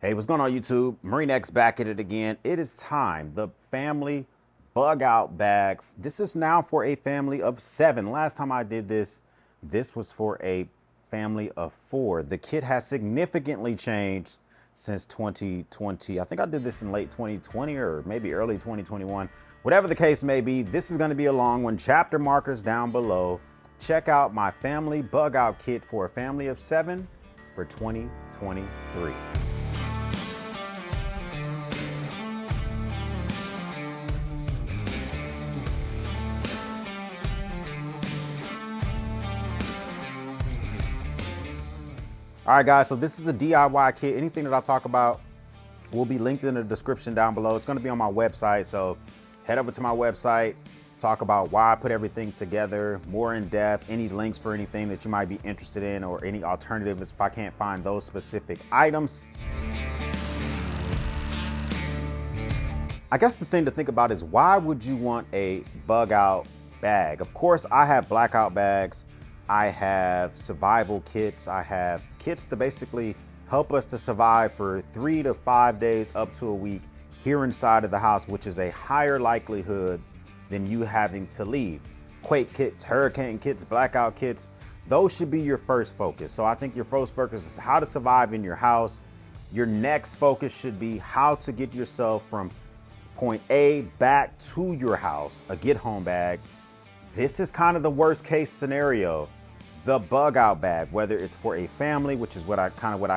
Hey, what's going on YouTube? Marine X back at it again. It is time. The family bug out bag. This is now for a family of 7. Last time I did this was for a family of 4. The kit has significantly changed since 2020. I think I did this in late 2020 or maybe early 2021. Whatever the case may be, this is going to be a long one. Chapter markers down below. Check out my family bug out kit for a family of 7 for 2023. All right, guys, so this is a DIY kit. Anything that I talk about will be linked in the description down below. It's going to be on my website, so head over to my website, talk about why I put everything together, more in depth, any links for anything that you might be interested in or any alternatives if I can't find those specific items. I guess the thing to think about is, why would you want a bug out bag? Of course, I have blackout bags. I have survival kits. I have kits to basically help us to survive for 3 to 5 days up to a week here inside of the house, which is a higher likelihood than you having to leave. Quake kits, hurricane kits, blackout kits, those should be your first focus. So I think your first focus is how to survive in your house. Your next focus should be how to get yourself from point A back to your house, a get home bag. This is kind of the worst case scenario, the bug out bag, whether it's for a family, which is what I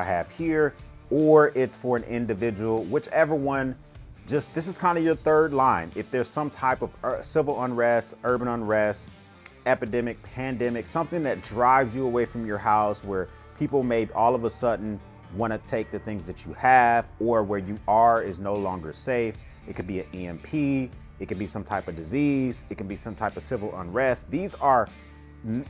have here, or it's for an individual, whichever one. Just, this is kind of your third line. If there's some type of civil unrest, urban unrest, epidemic, pandemic, something that drives you away from your house, where people may all of a sudden want to take the things that you have, or where you are is no longer safe. It could be an EMP, it could be some type of disease, it can be some type of civil unrest. These are,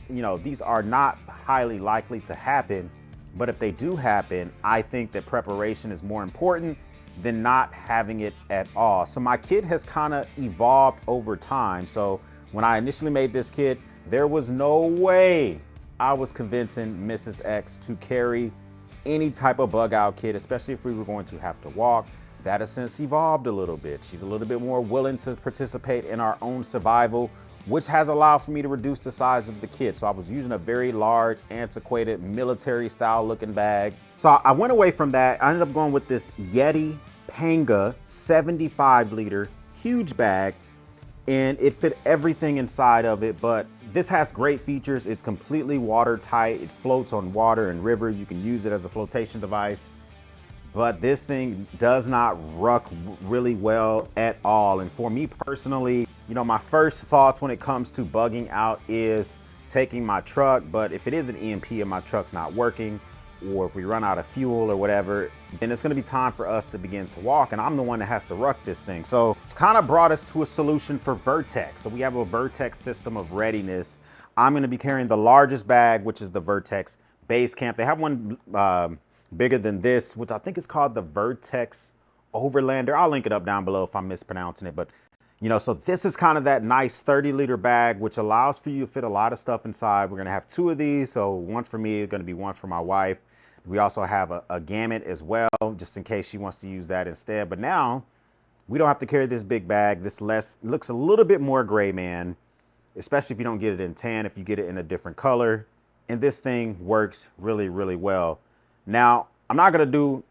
these are not highly likely to happen, but if they do happen, I think that preparation is more important than not having it at all. So my kit has kind of evolved over time. So when I initially made this kit, there was no way I was convincing Mrs. X to carry any type of bug out kit, especially if we were going to have to walk. That has since evolved a little bit. She's a little bit more willing to participate in our own survival, which has allowed for me to reduce the size of the kit. So I was using a very large, antiquated, military style looking bag. So I went away from that. I ended up going with this Yeti Panga 75 liter, huge bag, and it fit everything inside of it. But this has great features. It's completely watertight. It floats on water and rivers. You can use it as a flotation device. But this thing does not ruck really well at all. And for me personally, my first thoughts when it comes to bugging out is taking my truck. But if it is an EMP and my truck's not working, or if we run out of fuel or whatever, then it's gonna be time for us to begin to walk. And I'm the one that has to ruck this thing. So it's kind of brought us to a solution for Vertex. So we have a Vertex system of readiness. I'm gonna be carrying the largest bag, which is the Vertex Base Camp. They have one bigger than this, which I think is called the Vertex Overlander. I'll link it up down below if I'm mispronouncing it. But, so this is kind of that nice 30-liter bag, which allows for you to fit a lot of stuff inside. We're going to have 2 of these. So one for me, going to be one for my wife. We also have a gamut as well, just in case she wants to use that instead. But now we don't have to carry this big bag. This looks a little bit more gray, man, especially if you don't get it in tan, if you get it in a different color. And this thing works really, really well. Now, I'm not going to do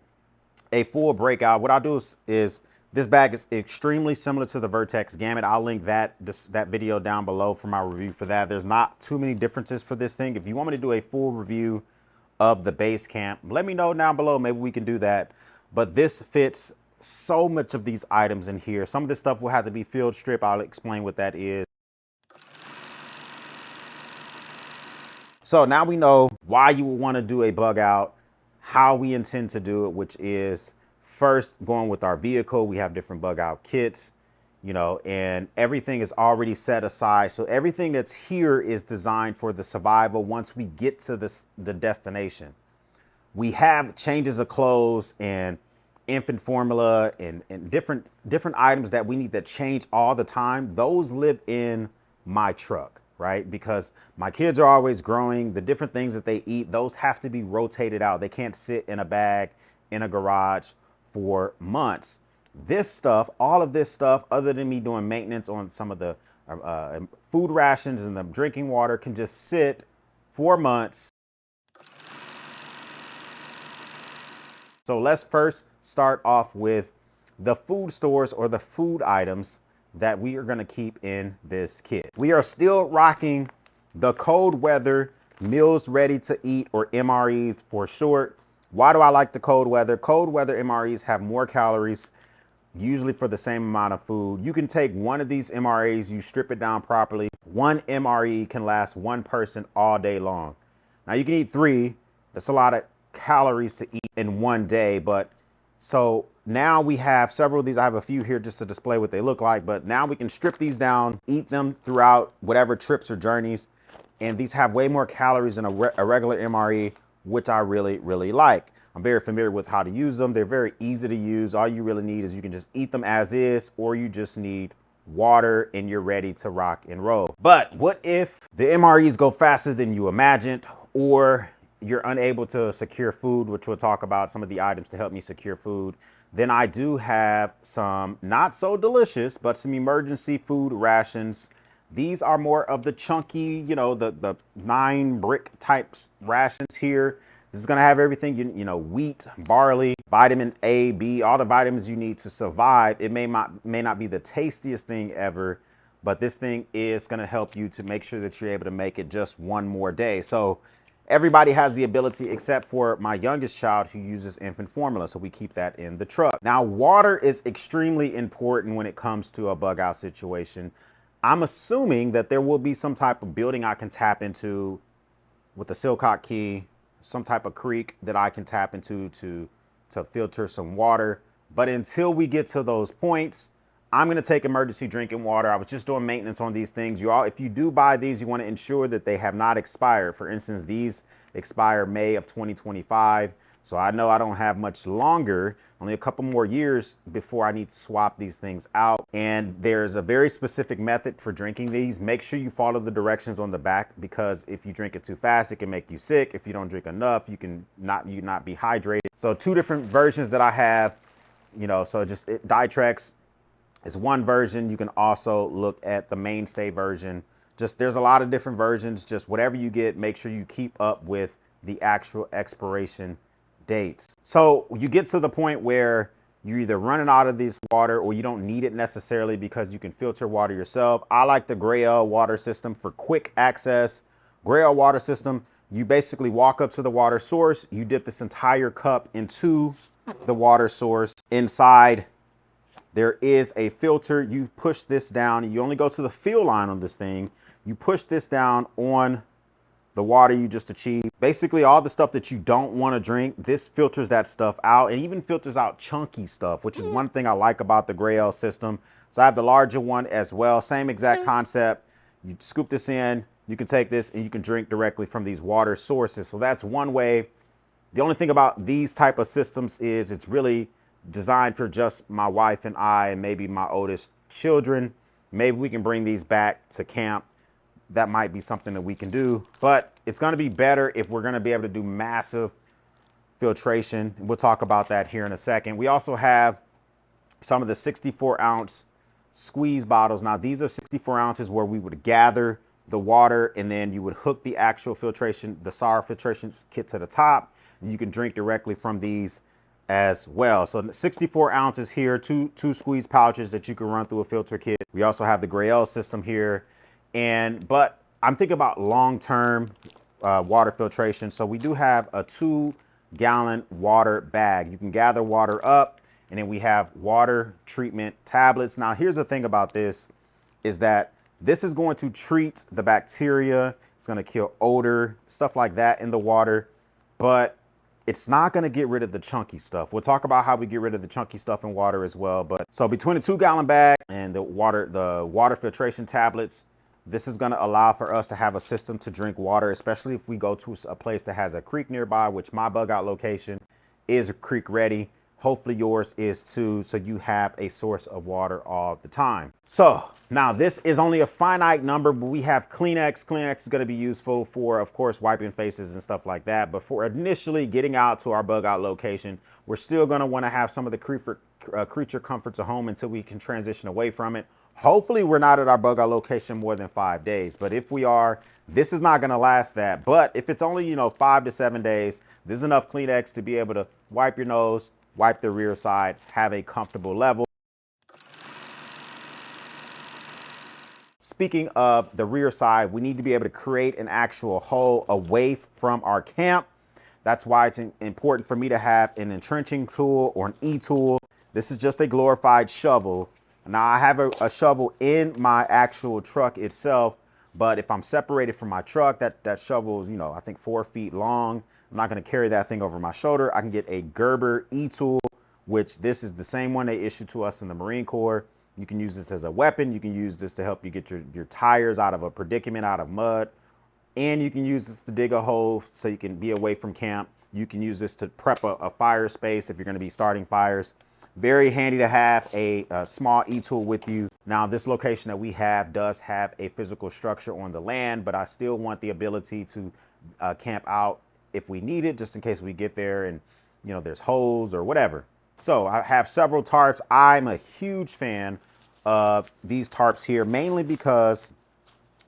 a full breakout. What I'll do is this bag is extremely similar to the Vertex Gamut. I'll link that video down below for my review for that. There's not too many differences for this thing. If you want me to do a full review of the Base Camp, let me know down below. Maybe we can do that. But this fits so much of these items in here. Some of this stuff will have to be field strip. I'll explain what that is. So now we know why you would want to do a bug out, how we intend to do it, which is first going with our vehicle. We have different bug out kits, and everything is already set aside. So everything that's here is designed for the survival once we get to the destination. We have changes of clothes and infant formula and different items that we need that change all the time. Those live in my truck, right? Because my kids are always growing. The different things that they eat, those have to be rotated out. They can't sit in a bag in a garage for months. This stuff, all of this stuff, other than me doing maintenance on some of the food rations and the drinking water, can just sit for months. So let's first start off with the food stores or the food items that we are going to keep in this kit. We are still rocking the cold weather meals ready to eat, or MREs for short. Why do I like the cold weather? Cold weather MREs have more calories, usually for the same amount of food. You can take one of these MREs, you strip it down properly. One MRE can last one person all day long. Now you can eat 3. That's a lot of calories to eat in one day, but so now we have several of these. I have a few here just to display what they look like, but now we can strip these down, eat them throughout whatever trips or journeys. And these have way more calories than a regular MRE, which I really, really like. I'm very familiar with how to use them. They're very easy to use. All you really need is you can just eat them as is, or you just need water and you're ready to rock and roll. But what if the MREs go faster than you imagined, or you're unable to secure food, which we'll talk about some of the items to help me secure food? Then I do have some not so delicious, but some emergency food rations. These are more of the chunky, you know, the 9 brick types rations here. This is going to have everything, you know, wheat, barley, vitamin A, B, all the vitamins you need to survive. It may not be the tastiest thing ever, but this thing is going to help you to make sure that you're able to make it just one more day. So everybody has the ability except for my youngest child, who uses infant formula. So we keep that in the truck. Now, water is extremely important when it comes to a bug out situation. I'm assuming that there will be some type of building I can tap into with a Silcock key, some type of creek that I can tap into to filter some water. But until we get to those points, I'm going to take emergency drinking water. I was just doing maintenance on these things. If you do buy these, you want to ensure that they have not expired. For instance, these expire May of 2025. So I know I don't have much longer, only a couple more years before I need to swap these things out. And there's a very specific method for drinking these. Make sure you follow the directions on the back, because if you drink it too fast, it can make you sick. If you don't drink enough, you can not be hydrated. So 2 different versions that I have, you know, so just Ditrex is one version. You can also look at the mainstay version. There's a lot of different versions. Just whatever you get, make sure you keep up with the actual expiration dates. So you get to the point where you're either running out of this water or you don't need it necessarily because you can filter water yourself. I like the Grail water system for quick access. Grail water system, you basically walk up to the water source, you dip this entire cup into the water source. Inside there is a filter. You push this down. You only go to the fill line on this thing. You push this down on the water you just achieved. Basically all the stuff that you don't want to drink, this filters that stuff out, and even filters out chunky stuff, which is one thing I like about the Grail system. So I have the larger one as well. Same exact concept. You scoop this in, you can take this and you can drink directly from these water sources. So that's one way. The only thing about these type of systems is it's really designed for just my wife and I, and maybe my oldest children. Maybe we can bring these back to camp. That might be something that we can do, but it's going to be better if we're going to be able to do massive filtration. We'll talk about that here in a second. We also have some of the 64-ounce squeeze bottles. Now, these are 64 ounces where we would gather the water and then you would hook the actual filtration, the SAR filtration kit to the top. And you can drink directly from these as well. So 64 ounces here, two squeeze pouches that you can run through a filter kit. We also have the Grail system here. But I'm thinking about long-term water filtration. So we do have a 2-gallon water bag. You can gather water up, and then we have water treatment tablets. Now, here's the thing about this is that this is going to treat the bacteria. It's going to kill odor, stuff like that in the water, but it's not going to get rid of the chunky stuff. We'll talk about how we get rid of the chunky stuff in water as well. But so between the 2-gallon bag and the water filtration tablets, this is going to allow for us to have a system to drink water, especially if we go to a place that has a creek nearby, which my bug out location is creek ready. Hopefully yours is too, so you have a source of water all the time. So now this is only a finite number, but we have Kleenex. Kleenex is going to be useful for, of course, wiping faces and stuff like that. But for initially getting out to our bug out location, we're still going to want to have some of the creature comforts of home until we can transition away from it. Hopefully we're not at our bug out location more than 5 days, but if we are, this is not going to last that. But if it's only, 5 to 7 days, this is enough Kleenex to be able to wipe your nose, wipe the rear side, have a comfortable level. Speaking of the rear side, we need to be able to create an actual hole away from our camp. That's why it's important for me to have an entrenching tool or an E-tool. This is just a glorified shovel. Now I have a shovel in my actual truck itself, but if I'm separated from my truck, that shovel is, I think 4 feet long. I'm not going to carry that thing over my shoulder. I can get a Gerber E-tool, which this is the same one they issued to us in the Marine Corps. You can use this as a weapon. You can use this to help you get your tires out of a predicament, out of mud. And you can use this to dig a hole so you can be away from camp. You can use this to prep a fire space if you're going to be starting fires. Very handy to have a small E-tool with you. Now, this location that we have does have a physical structure on the land, but I still want the ability to camp out if we need it, just in case we get there and, there's holes or whatever. So I have several tarps. I'm a huge fan of these tarps here, mainly because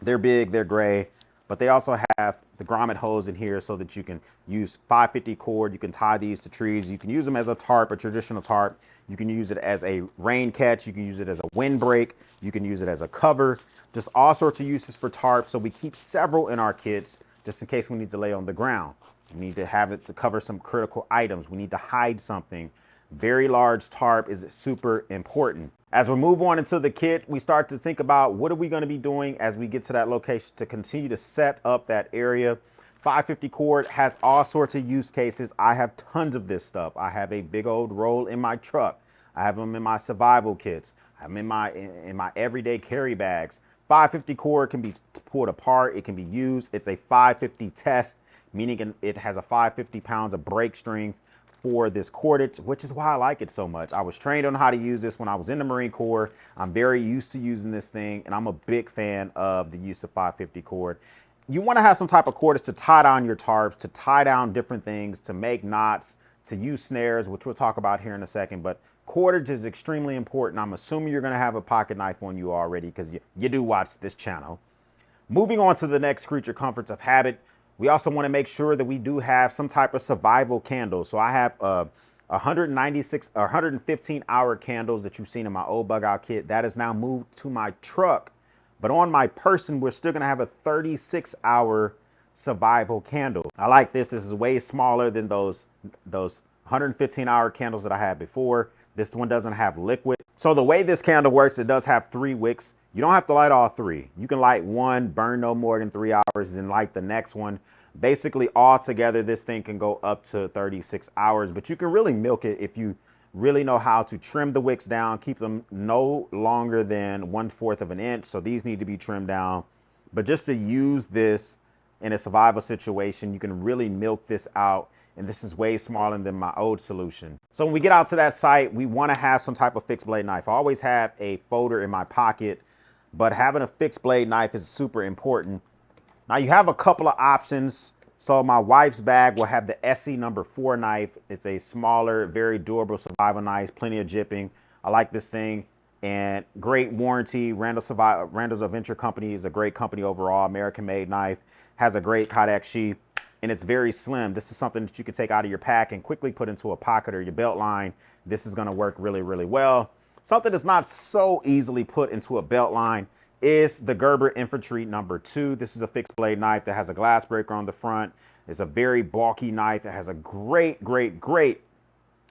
they're big, they're gray, but they also have the grommet hose in here so that you can use 550 cord. You can tie these to trees. You can use them as a tarp, a traditional tarp. You can use it as a rain catch. You can use it as a windbreak. You can use it as a cover. Just all sorts of uses for tarps. So we keep several in our kits just in case we need to lay on the ground. We need to have it to cover some critical items. We need to hide something. Very large tarp is super important. As we move on into the kit, we start to think about what are we going to be doing as we get to that location to continue to set up that area. 550 cord has all sorts of use cases. I have tons of this stuff. I have a big old roll in my truck. I have them in my survival kits. I'm in my everyday carry bags. 550 cord can be pulled apart. It can be used. It's a 550 test, meaning it has a 550 pounds of brake strength for this cordage, which is why I like it so much. I was trained on how to use this when I was in the Marine Corps. I'm very used to using this thing, and I'm a big fan of the use of 550 cord. You want to have some type of cordage to tie down your tarps, to tie down different things, to make knots, to use snares, which we'll talk about here in a second. But cordage is extremely important. I'm assuming you're going to have a pocket knife on you already because you do watch this channel. Moving on to the next creature comforts of habit. We also want to make sure that we do have some type of survival candle. So I have 196 or 115 hour candles that you've seen in my old bug out kit. That is now moved to my truck. But on my person, we're still going to have a 36 hour survival candle. I like this. This is way smaller than those 115 hour candles that I had before. This one doesn't have liquid. So the way this candle works, it does have 3 wicks. You don't have to light all 3. You can light one, burn no more than 3 hours, then light the next one. Basically, all together, this thing can go up to 36 hours, but you can really milk it if you really know how to trim the wicks down, keep them no longer than 1/4 of an inch. So these need to be trimmed down. But just to use this in a survival situation, you can really milk this out. And this is way smaller than my old solution. So when we get out to that site, we want to have some type of fixed blade knife. I always have a folder in my pocket, but having a fixed blade knife is super important. Now you have a couple of options. So my wife's bag will have the SE number 4 knife. It's a smaller, very durable survival knife, plenty of jipping. I like this thing and great warranty. Randall's Adventure Company is a great company overall. American made knife, has a great Kydex sheath, and it's very slim. This is something that you can take out of your pack and quickly put into a pocket or your belt line. This is gonna work really, really well. Something that's not so easily put into a belt line is the Gerber Infantry number 2. This is a fixed blade knife that has a glass breaker on the front. It's a very bulky knife that has a great, great, great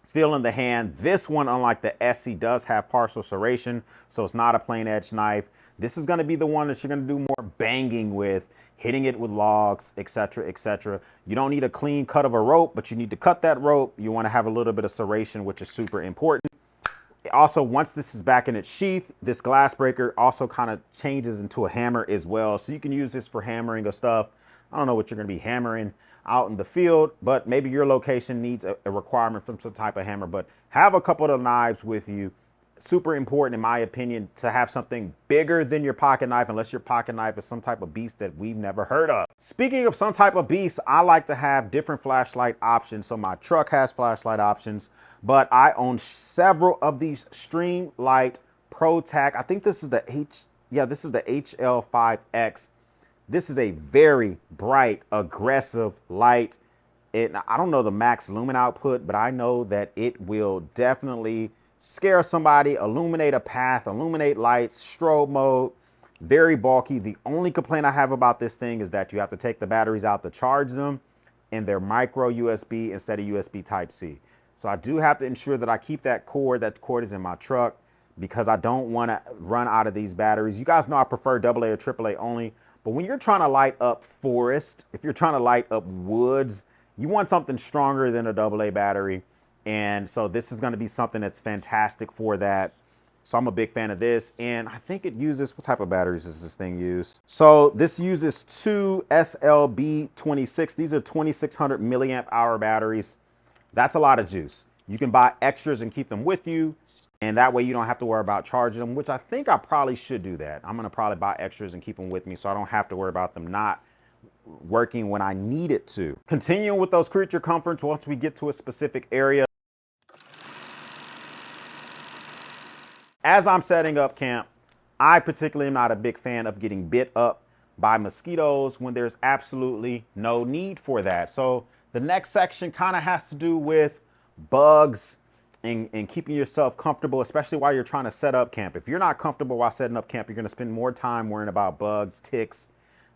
feel in the hand. This one, unlike the SC, does have partial serration, so it's not a plain edge knife. This is gonna be the one that you're gonna do more banging with, hitting it with logs, etc., etc. You don't need a clean cut of a rope, but you need to cut that rope. You wanna have a little bit of serration, which is super important. Also, once this is back in its sheath, this glass breaker also kind of changes into a hammer as well. So you can use this for hammering of stuff. I don't know what you're going to be hammering out in the field, but maybe your location needs a requirement from some type of hammer. But Have a couple of knives with you. Super important, in my opinion, to have something bigger than your pocket knife, unless your pocket knife is some type of beast that we've never heard of. Speaking of some type of beast, I like to have different flashlight options. So my truck has flashlight options, but I own several of these Streamlight ProTac. I think this is the this is the HL5X. This is a very bright, aggressive light. I don't know the max lumen output, but I know that it will definitely scare somebody, illuminate a path, illuminate lights, strobe mode. Very bulky. The only complaint I have about this thing is that you have to take the batteries out to charge them, and they're micro USB instead of USB Type-C. So I do have to ensure that I keep that cord. That cord is in my truck because I don't want to run out of these batteries. You guys know I prefer AA or AAA only, but when you're trying to light up forest, if you're trying to light up woods, you want something stronger than a AA battery. And so this is going to be something that's fantastic for that. So I'm a big fan of this. And I think it uses, what type of batteries does this thing use? So this uses two SLB26. These are 2600 milliamp hour batteries. That's a lot of juice. You can buy extras and keep them with you. And that way you don't have to worry about charging them, which I think I probably should do that. I'm going to probably buy extras and keep them with me so I don't have to worry about them not working when I need it to. Continuing with those creature comforts, once we get to a specific area. As I'm setting up camp, I particularly am not a big fan of getting bit up by mosquitoes when there's absolutely no need for that. So the next section kind of has to do with bugs and keeping yourself comfortable, especially while you're trying to set up camp. If you're not comfortable while setting up camp, you're going to spend more time worrying about bugs, ticks,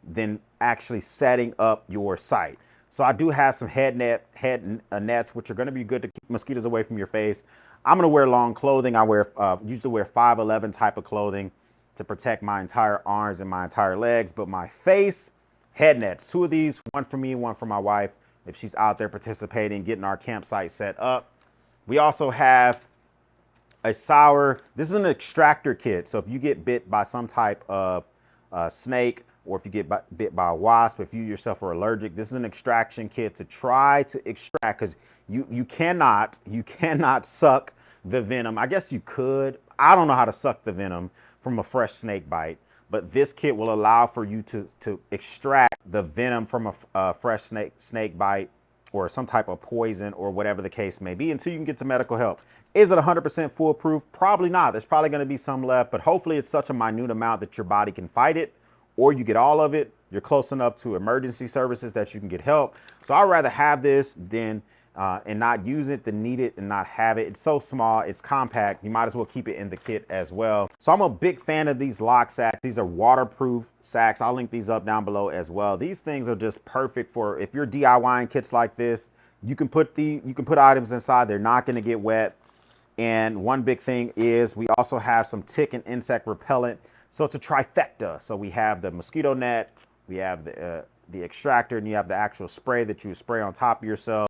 than actually setting up your site. So I do have some head nets, which are going to be good to keep mosquitoes away from your face. I'm going to wear long clothing. I usually wear 5'11" type of clothing to protect my entire arms and my entire legs. But my face, head nets, two of these, one for me, one for my wife, if she's out there participating, getting our campsite set up. We also have a this is an extractor kit. So if you get bit by some type of snake, or if you get bit by a wasp, if you yourself are allergic, this is an extraction kit to try to extract, because you cannot suck the venom. I guess you could. I don't know how to suck the venom from a fresh snake bite, but this kit will allow for you to extract the venom from a fresh snake bite or some type of poison or whatever the case may be until you can get to medical help. Is it 100% foolproof? Probably not. There's probably going to be some left, but hopefully it's such a minute amount that your body can fight it, or you get all of it. You're close enough to emergency services that you can get help. So I'd rather have this than and not use it than need it and not have it. It's so small, it's compact. You might as well keep it in the kit as well. So I'm a big fan of these lock sacks. These are waterproof sacks. I'll link these up down below as well. These things are just perfect for if you're DIYing kits like this. You can put items inside. They're not going to get wet. And one big thing is we also have some tick and insect repellent. So it's a trifecta. So we have the mosquito net, we have the extractor, and you have the actual spray that you spray on top of yourself.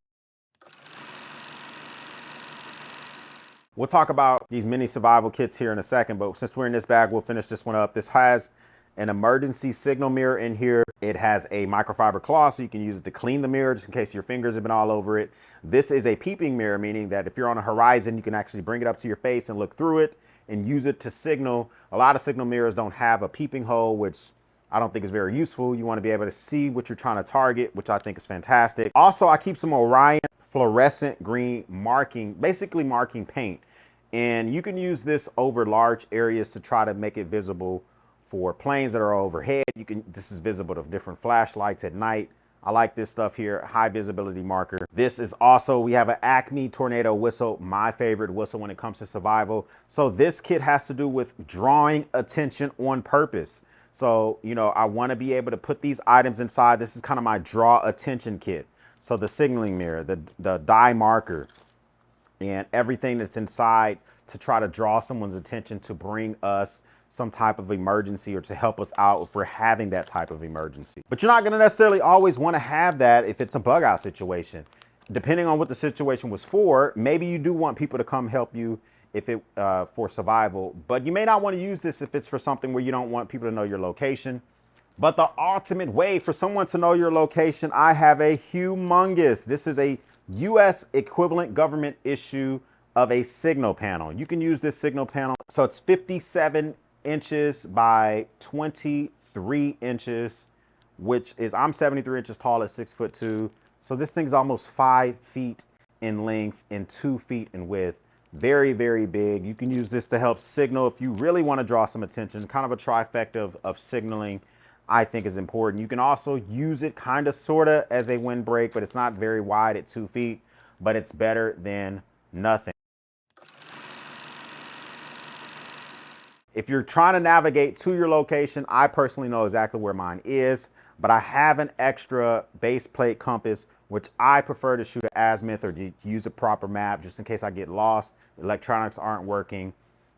We'll talk about these mini survival kits here in a second, but since we're in this bag, we'll finish this one up. This has an emergency signal mirror in here. It has a microfiber cloth, so you can use it to clean the mirror just in case your fingers have been all over it. This is a peeping mirror, meaning that if you're on a horizon, you can actually bring it up to your face and look through it and use it to signal. A lot of signal mirrors don't have a peeping hole, which I don't think is very useful. You want to be able to see what you're trying to target, which I think is fantastic. Also, I keep some Orion fluorescent green marking, basically marking paint. And you can use this over large areas to try to make it visible for planes that are overhead. This is visible to different flashlights at night. I like this stuff here, high visibility marker. This is also, we have an Acme tornado whistle, my favorite whistle when it comes to survival. So this kit has to do with drawing attention on purpose. So, you know, I want to be able to put these items inside. This is kind of my draw attention kit. So the signaling mirror, the dye marker, and everything that's inside to try to draw someone's attention to bring us some type of emergency or to help us out if we're having that type of emergency. But you're not going to necessarily always want to have that if it's a bug out situation. Depending on what the situation was for, maybe you do want people to come help you if it for survival, but you may not want to use this if it's for something where you don't want people to know your location. But the ultimate way for someone to know your location, I have a humongous, this is a US equivalent government issue of a signal panel. You can use this signal panel. So it's 57 inches by 23 inches, which is, I'm 73 inches tall at 6'2". So this thing's almost 5 feet in length and 2 feet in width. Very, very big. You can use this to help signal if you really want to draw some attention. Kind of a trifecta of signaling, I think, is important. You can also use it kind of sort of as a windbreak, but it's not very wide at 2 feet, but it's better than nothing. If you're trying to navigate to your location, I personally know exactly where mine is, but I have an extra base plate compass, which I prefer to shoot an azimuth or to use a proper map just in case I get lost, electronics aren't working.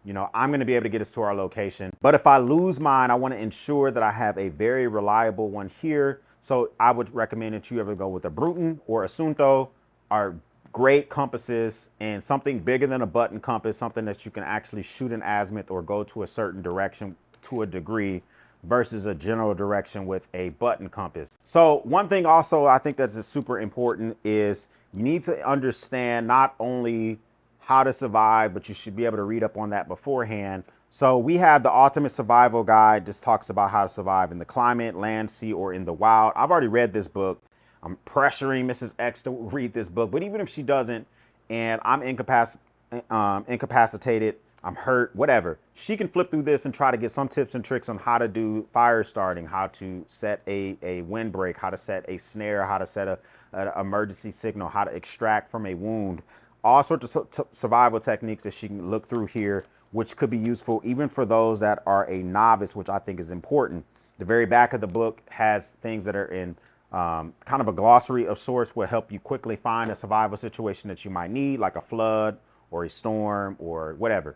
You know, I'm going to be able to get us to our location. But if I lose mine, I want to ensure that I have a very reliable one here. So I would recommend that you ever go with a Bruton or a Sunto, are great compasses, and something bigger than a button compass, something that you can actually shoot an azimuth or go to a certain direction to a degree versus a general direction with a button compass. So one thing also I think that's super important is you need to understand not only how to survive, but you should be able to read up on that beforehand. So we have the Ultimate Survival Guide. This talks about how to survive in the climate, land, sea, or in the wild. I've already read this book. I'm pressuring Mrs. X to read this book, but even if she doesn't, and I'm incapacitated, I'm hurt, whatever, she can flip through this and try to get some tips and tricks on how to do fire starting, how to set a windbreak, how to set a snare, how to set an emergency signal, how to extract from a wound, all sorts of survival techniques that she can look through here, which could be useful even for those that are a novice, which I think is important. The very back of the book has things that are in kind of a glossary of sorts, will help you quickly find a survival situation that you might need, like a flood or a storm or whatever.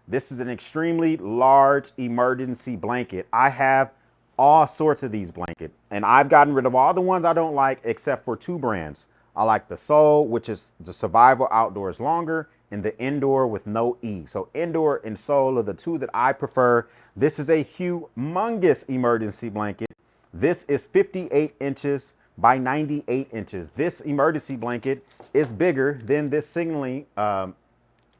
This is an extremely large emergency blanket. I have all sorts of these blankets, and I've gotten rid of all the ones I don't like except for 2 brands. I like the Soul, which is the survival outdoors longer, and the Indoor with no E. So Indoor and Soul are the 2 that I prefer. This is a humongous emergency blanket. This is 58 inches by 98 inches. This emergency blanket is bigger than this signaling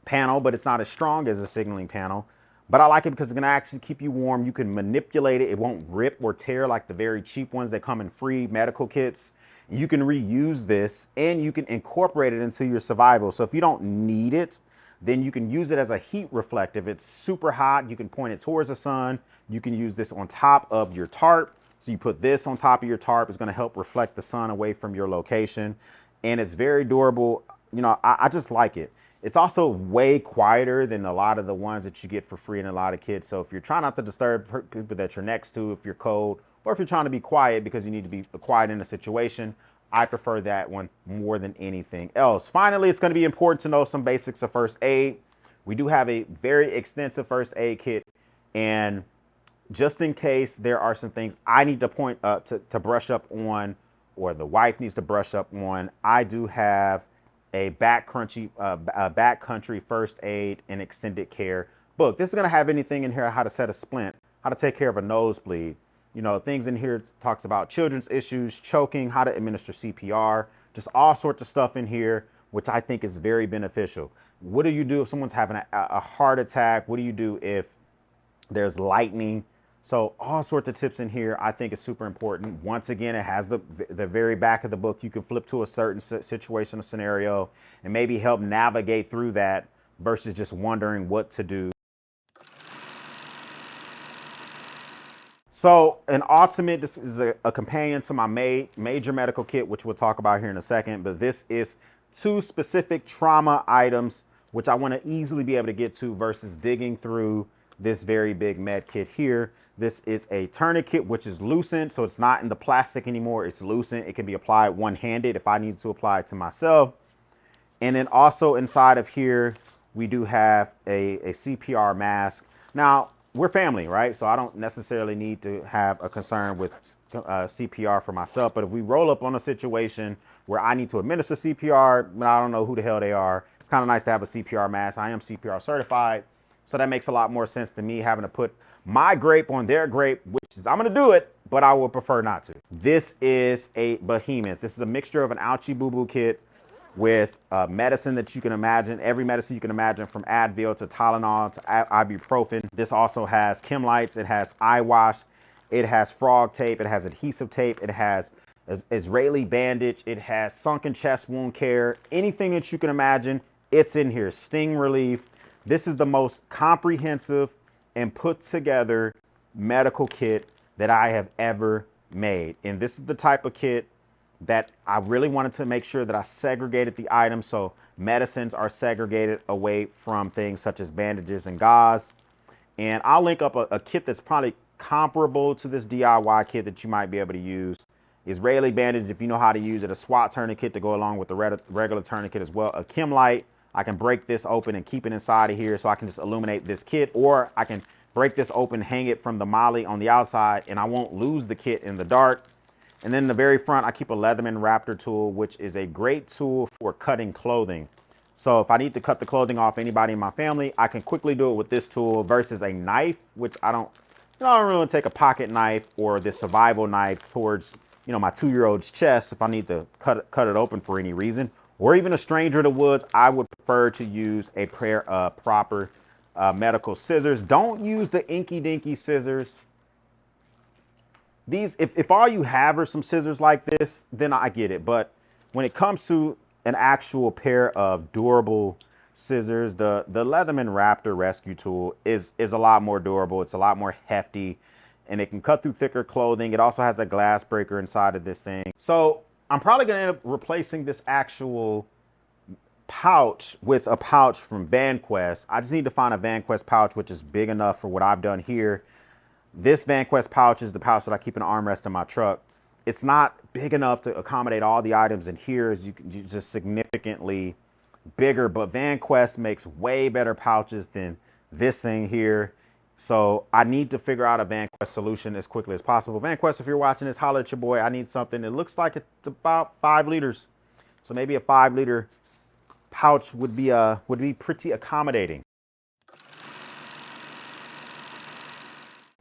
panel, but it's not as strong as a signaling panel. But I like it because it's gonna actually keep you warm. You can manipulate it. It won't rip or tear like the very cheap ones that come in free medical kits. You can reuse this and you can incorporate it into your survival. So if you don't need it, then you can use it as a heat reflective. It's super hot. You can point it towards the sun. You can use this on top of your tarp. So you put this on top of your tarp. It's going to help reflect the sun away from your location. And it's very durable. You know, I just like it. It's also way quieter than a lot of the ones that you get for free in a lot of kits. So if you're trying not to disturb people that you're next to, if you're cold, or if you're trying to be quiet because you need to be quiet in a situation, I prefer that one more than anything else. Finally, it's going to be important to know some basics of first aid. We do have a very extensive first aid kit, and just in case there are some things I need to point to brush up on, or the wife needs to brush up on, I do have a backcountry first aid and extended care book. This is going to have anything in here: how to set a splint, how to take care of a nosebleed. You know, things in here talks about children's issues, choking, how to administer CPR, just all sorts of stuff in here, which I think is very beneficial. What do you do if someone's having a heart attack? What do you do if there's lightning? So all sorts of tips in here I think is super important. Once again, it has the very back of the book. You can flip to a certain situation or scenario and maybe help navigate through that versus just wondering what to do. So an ultimate, this is a companion to my major medical kit, which we'll talk about here in a second, but this is 2 specific trauma items, which I want to easily be able to get to versus digging through this very big med kit here. This is a tourniquet, which is loosened, so it's not in the plastic anymore. It's loosened. It can be applied one-handed if I need to apply it to myself. And then also inside of here, we do have a CPR mask. Now, we're family, right? So I don't necessarily need to have a concern with CPR for myself. But if we roll up on a situation where I need to administer CPR, but I don't know who the hell they are, it's kind of nice to have a CPR mask. I am CPR certified, so that makes a lot more sense to me, having to put my grape on their grape, which is, I'm going to do it, but I would prefer not to. This is a behemoth. This is a mixture of an ouchie boo-boo kit with medicine that you can imagine, every medicine you can imagine, from Advil to Tylenol to ibuprofen. This also has chem lights, it has eye wash, it has frog tape, it has adhesive tape, it has Israeli bandage, it has sunken chest wound care, anything that you can imagine, it's in here. Sting relief. This is the most comprehensive and put together medical kit that I have ever made. And this is the type of kit that I really wanted to make sure that I segregated the items so medicines are segregated away from things such as bandages and gauze. And I'll link up a kit that's probably comparable to this DIY kit that you might be able to use. Israeli bandage, if you know how to use it, a SWAT tourniquet to go along with the regular tourniquet as well, a chem light. I can break this open and keep it inside of here so I can just illuminate this kit, or I can break this open, hang it from the molly on the outside, and I won't lose the kit in the dark. And then in the very front, I keep a Leatherman Raptor tool, which is a great tool for cutting clothing. So if I need to cut the clothing off anybody in my family, I can quickly do it with this tool versus a knife, which I don't really take a pocket knife or this survival knife towards, my 2-year-old's chest if I need to cut it open for any reason. Or even a stranger in the woods, I would prefer to use a pair of proper medical scissors. Don't use the inky dinky scissors. These, if all you have are some scissors like this, then I get it. But when it comes to an actual pair of durable scissors, the Leatherman Raptor rescue tool is a lot more durable. It's a lot more hefty, and it can cut through thicker clothing. It also has a glass breaker inside of this thing. So I'm probably gonna end up replacing this actual pouch with a pouch from VanQuest. I just need to find a VanQuest pouch which is big enough for what I've done here. This VanQuest pouch is the pouch that I keep an armrest in my truck. It's not big enough to accommodate all the items in here, as you can just significantly bigger, but VanQuest makes way better pouches than this thing here. So I need to figure out a VanQuest solution as quickly as possible. VanQuest, if you're watching this, holler at your boy. I need something. It looks like it's about 5 liters. So maybe a 5-liter pouch would be pretty accommodating.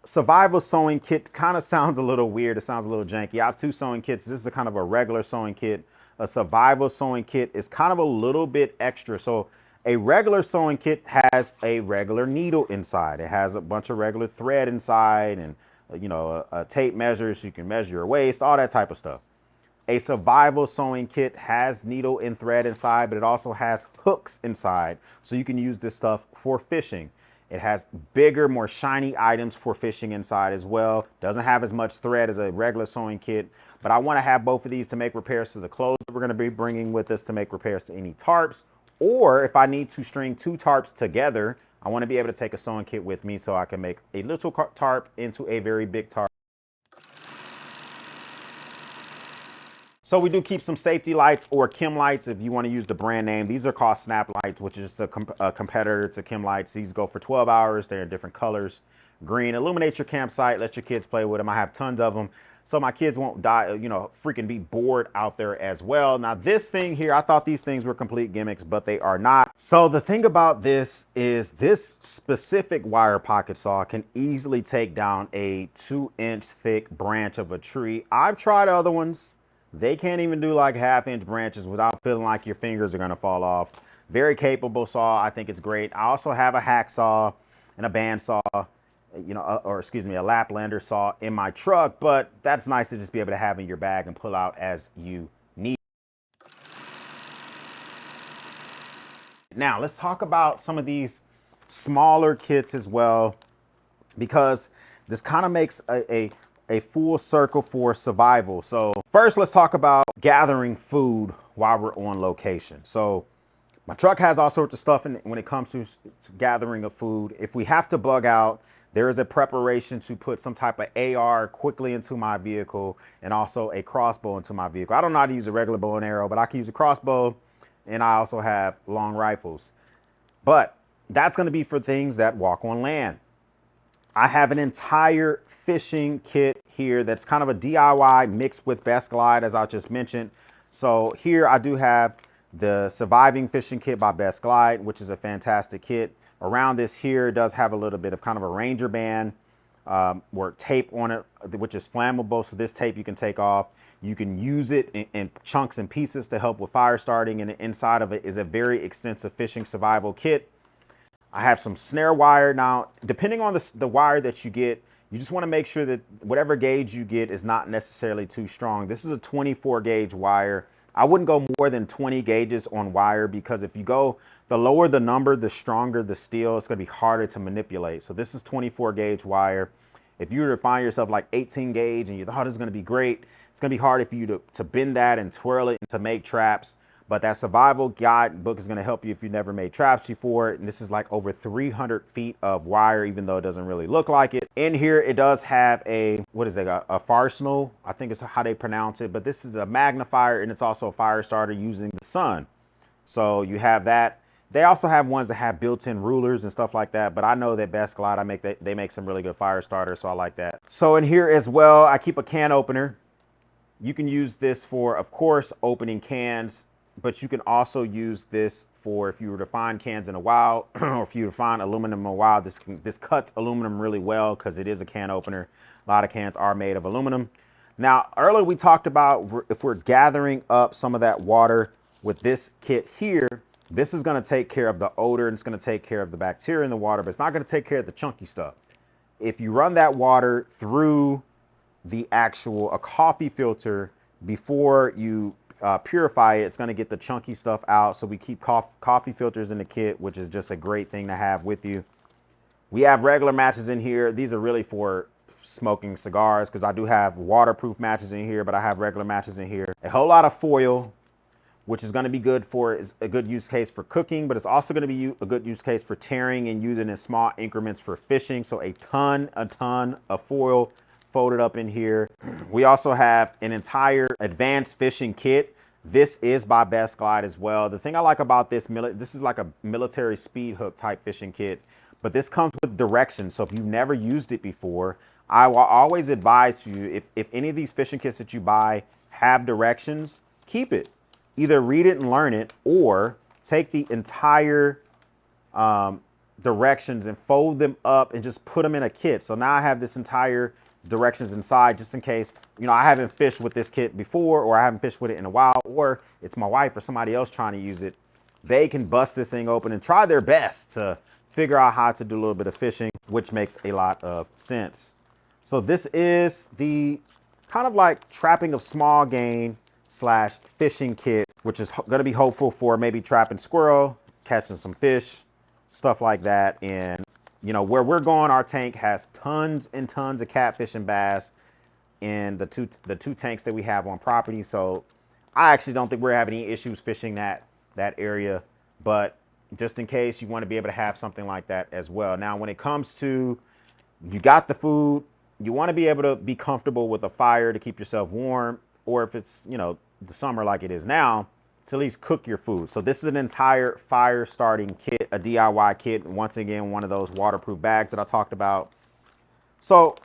Survival sewing kit kind of sounds a little weird. It sounds a little janky. I have 2 sewing kits. This is a kind of a regular sewing kit. A survival sewing kit is kind of a little bit extra. So a regular sewing kit has a regular needle inside. It has a bunch of regular thread inside and, a tape measure so you can measure your waist, all that type of stuff. A survival sewing kit has needle and thread inside, but it also has hooks inside. So you can use this stuff for fishing. It has bigger, more shiny items for fishing inside as well. Doesn't have as much thread as a regular sewing kit, but I want to have both of these to make repairs to the clothes that we're going to be bringing with us, to make repairs to any tarps. Or if I need to string 2 tarps together, I want to be able to take a sewing kit with me so I can make a little tarp into a very big tarp. So we do keep some safety lights or chem lights if you want to use the brand name. These are called Snap lights, which is a competitor to chem lights. These go for 12 hours. They're in different colors. Green, illuminate your campsite, let your kids play with them. I have tons of them, so my kids won't die, freaking be bored out there as well. Now this thing here, I thought these things were complete gimmicks, but they are not. So the thing about this is this specific wire pocket saw can easily take down a 2-inch thick branch of a tree. I've tried other ones. They can't even do like 1/2-inch branches without feeling like your fingers are gonna fall off. Very capable saw. I think it's great. I also have a hacksaw and a bandsaw, a Laplander saw in my truck, but that's nice to just be able to have in your bag and pull out as you need. Now let's talk about some of these smaller kits as well, because this kind of makes a full circle for survival. So first, let's talk about gathering food while we're on location. So my truck has all sorts of stuff when it comes to gathering of food. If we have to bug out, there is a preparation to put some type of AR quickly into my vehicle, and also a crossbow into my vehicle. I don't know how to use a regular bow and arrow, but I can use a crossbow, and I also have long rifles. But that's gonna be for things that walk on land. I have an entire fishing kit here that's kind of a DIY mixed with Best Glide, as I just mentioned. So here I do have the Surviving Fishing Kit by Best Glide, which is a fantastic kit. Around this here, it does have a little bit of kind of a Ranger band or tape on it, which is flammable. So this tape you can take off. You can use it in chunks and pieces to help with fire starting, and the inside of it is a very extensive fishing survival kit. I have some snare wire. Now, depending on the wire that you get, you just want to make sure that whatever gauge you get is not necessarily too strong. This is a 24 gauge wire. I wouldn't go more than 20 gauges on wire, because if you go, the lower the number, the stronger the steel. It's going to be harder to manipulate. So this is 24 gauge wire. If you were to find yourself like 18 gauge and you thought it was going to be great, it's going to be hard for you to bend that and twirl it to make traps. But that survival guide book is going to help you if you've never made traps before. And this is like over 300 feet of wire, even though it doesn't really look like it. In here, it does have a, what is that, a Farsenal, I think is how they pronounce it. But this is a magnifier, and it's also a fire starter using the sun. So you have that. They also have ones that have built-in rulers and stuff like that. But I know that Best Glide, they make some really good fire starters, so I like that. So in here as well, I keep a can opener. You can use this for, of course, opening cans. But you can also use this for if you were to find cans in a wild, or if you were to find aluminum in a wild. This cuts aluminum really well because it is a can opener. A lot of cans are made of aluminum. Now, earlier we talked about if we're gathering up some of that water with this kit here, this is going to take care of the odor, and it's going to take care of the bacteria in the water, but it's not going to take care of the chunky stuff. If you run that water through a coffee filter before you purify it, it's going to get the chunky stuff out. So we keep coffee filters in the kit, which is just a great thing to have with you. We have regular matches in here. These are really for smoking cigars, because I do have waterproof matches in here, but I have regular matches in here. A whole lot of foil, which is going to be good for, is a good use case for cooking, but it's also going to be a good use case for tearing and using in small increments for fishing. So a ton of foil folded up in here. We also have an entire advanced fishing kit. This is by Best Glide as well. The thing I like about this is like a military speed hook type fishing kit, but this comes with directions. So if you've never used it before, I will always advise you, if any of these fishing kits that you buy have directions, keep it. Either read it and learn it, or take the entire directions and fold them up and just put them in a kit. So now I have this entire directions inside, just in case, I haven't fished with this kit before, or I haven't fished with it in a while, or it's my wife or somebody else trying to use it. They can bust this thing open and try their best to figure out how to do a little bit of fishing, which makes a lot of sense. So this is the kind of like trapping of small game / fishing kit, which is going to be hopeful for maybe trapping squirrel, catching some fish, stuff like that. And where we're going, our tank has tons and tons of catfish and bass in the two tanks that we have on property. So I actually don't think we're having any issues fishing that area, but just in case, you want to be able to have something like that as well. Now, when it comes to, you got the food, you want to be able to be comfortable with a fire to keep yourself warm, or if it's, the summer like it is now, to at least cook your food. So this is an entire fire starting kit, a DIY kit. Once again, one of those waterproof bags that I talked about. So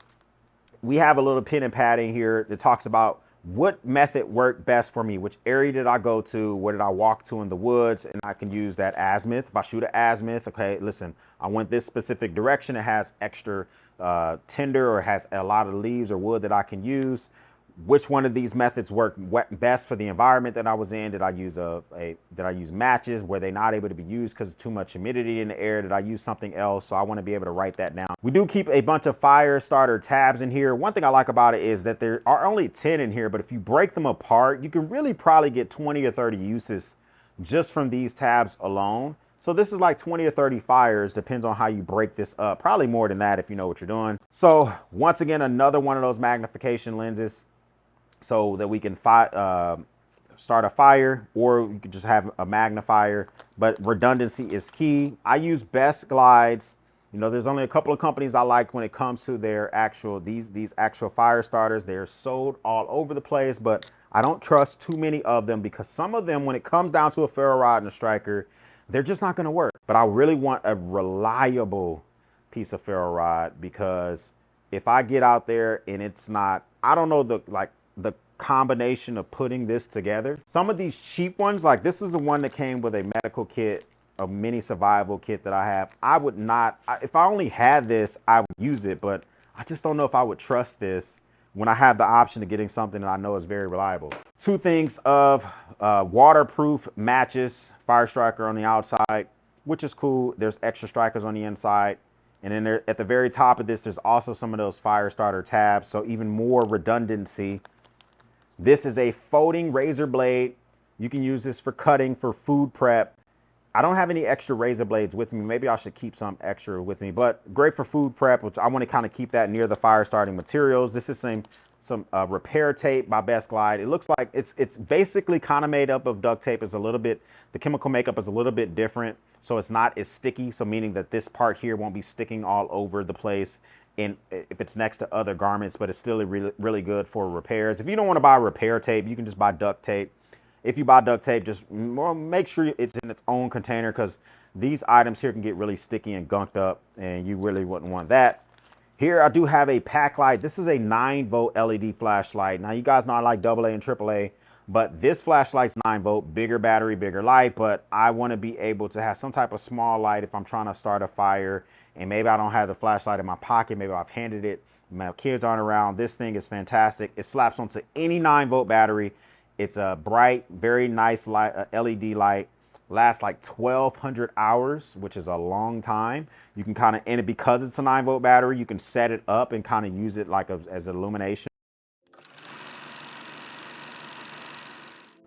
we have a little pen and pad in here that talks about what method worked best for me. Which area did I go to? Where did I walk to in the woods? And I can use that azimuth. If I shoot an azimuth, okay, listen, I went this specific direction. It has extra tinder, or has a lot of leaves or wood that I can use. Which one of these methods work best for the environment that I was in? Did I use did I use matches? Were they not able to be used because of too much humidity in the air? Did I use something else? So I want to be able to write that down. We do keep a bunch of fire starter tabs in here. One thing I like about it is that there are only 10 in here, but if you break them apart, you can really probably get 20 or 30 uses just from these tabs alone. So this is like 20 or 30 fires, depends on how you break this up. Probably more than that if you know what you're doing. So once again, another one of those magnification lenses, so that we can start a fire, or you could just have a magnifier, but redundancy is key. I use Best Glides. There's only a couple of companies I like when it comes to their actual, these actual fire starters. They're sold all over the place, but I don't trust too many of them, because some of them, when it comes down to a ferro rod and a striker, they're just not going to work. But I really want a reliable piece of ferro rod, because if I get out there and it's not, I don't know, the combination of putting this together. Some of these cheap ones, like this is the one that came with a medical kit, a mini survival kit that I have. I would not, if I only had this, I would use it, but I just don't know if I would trust this when I have the option of getting something that I know is very reliable. Two things of waterproof matches, fire striker on the outside, which is cool. There's extra strikers on the inside. And then there, at the very top of this, there's also some of those fire starter tabs. So even more redundancy. This is a folding razor blade. You can use this for cutting, for food prep. I don't have any extra razor blades with me. Maybe I should keep some extra with me, but great for food prep, which I want to kind of keep that near the fire starting materials. This is some repair tape by Best Glide. It looks like it's basically kind of made up of duct tape. It's a little bit, the chemical makeup is a little bit different, so it's not as sticky. So meaning that this part here won't be sticking all over the place in if it's next to other garments, but it's still really good for repairs. If you don't want to buy repair tape, you can just buy duct tape. If you buy duct tape, just make sure it's in its own container, because these items here can get really sticky and gunked up, and you really wouldn't want that. Here I do have a pack light. This is a 9-volt LED flashlight. Now you guys know I like AA and AAA, but this flashlight's 9-volt, bigger battery, bigger light, but I want to be able to have some type of small light if I'm trying to start a fire, and maybe I don't have the flashlight in my pocket, maybe I've handed it, my kids aren't around. This thing is fantastic. It slaps onto any 9-volt battery. It's a bright, very nice light, LED light. Lasts like 1,200 hours, which is a long time. You can kind of, and because it's a 9-volt battery, you can set it up and kind of use it like as illumination.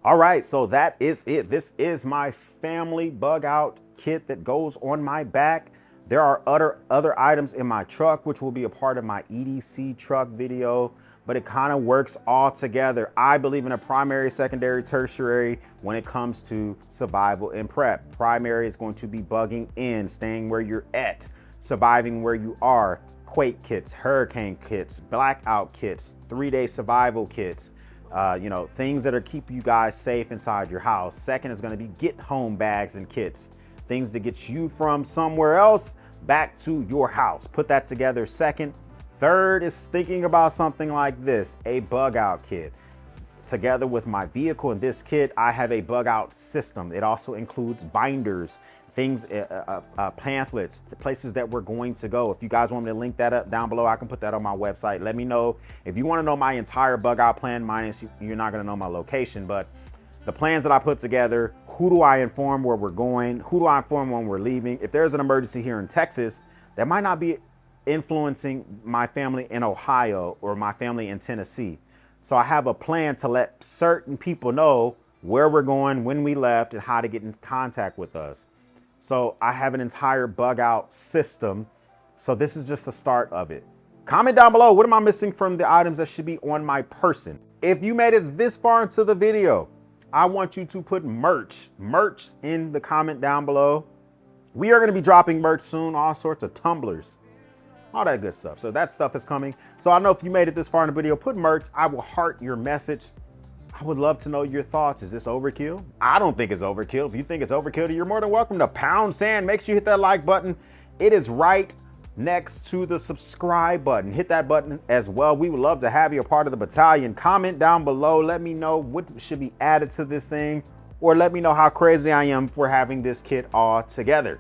All right, so that is it. This is my family bug out kit that goes on my back. There are other items in my truck, which will be a part of my EDC truck video, but it kind of works all together. I believe in a primary, secondary, tertiary when it comes to survival and prep. Primary is going to be bugging in, staying where you're at, surviving where you are, quake kits, hurricane kits, blackout kits, 3-day survival kits, you know, things that are keeping you guys safe inside your house. Second is gonna be get home bags and kits, things to get you from somewhere else back to your house. Put that together second. Third is thinking about something like this, a bug out kit. Together with my vehicle in this kit, I have a bug out system. It also includes binders, things, pamphlets, the places that we're going to go. If you guys want me to link that up down below, I can put that on my website. Let me know. If you want to know my entire bug out plan, minus you're not going to know my location, but the plans that I put together, who do I inform where we're going? Who do I inform when we're leaving? If there's an emergency here in Texas, that might not be influencing my family in Ohio or my family in Tennessee. So I have a plan to let certain people know where we're going, when we left, and how to get in contact with us. So I have an entire bug out system. So this is just the start of it. Comment down below, what am I missing from the items that should be on my person? If you made it this far into the video, I want you to put merch in the comment down below. We are going to be dropping merch soon, all sorts of tumblers, all that good stuff. So that stuff is coming. So I know if you made it this far in the video, put merch. I will heart your message. I would love to know your thoughts. Is this overkill? I don't think it's overkill. If you think it's overkill, you're more than welcome to pound sand. Make sure you hit that like button. It is right next to the subscribe button. Hit that button as well. We would love to have you a part of the battalion. Comment down below. Let me know what should be added to this thing, or let me know how crazy I am for having this kit all together.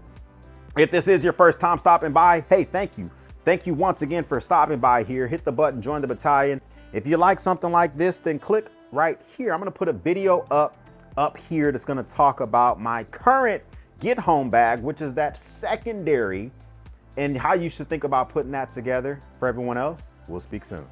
If this is your first time stopping by, hey, thank you. Thank you once again for stopping by here. Hit the button, join the battalion. If you like something like this, then click right here. I'm gonna put a video up here that's gonna talk about my current get home bag, which is that secondary, and how you should think about putting that together. For everyone else, we'll speak soon.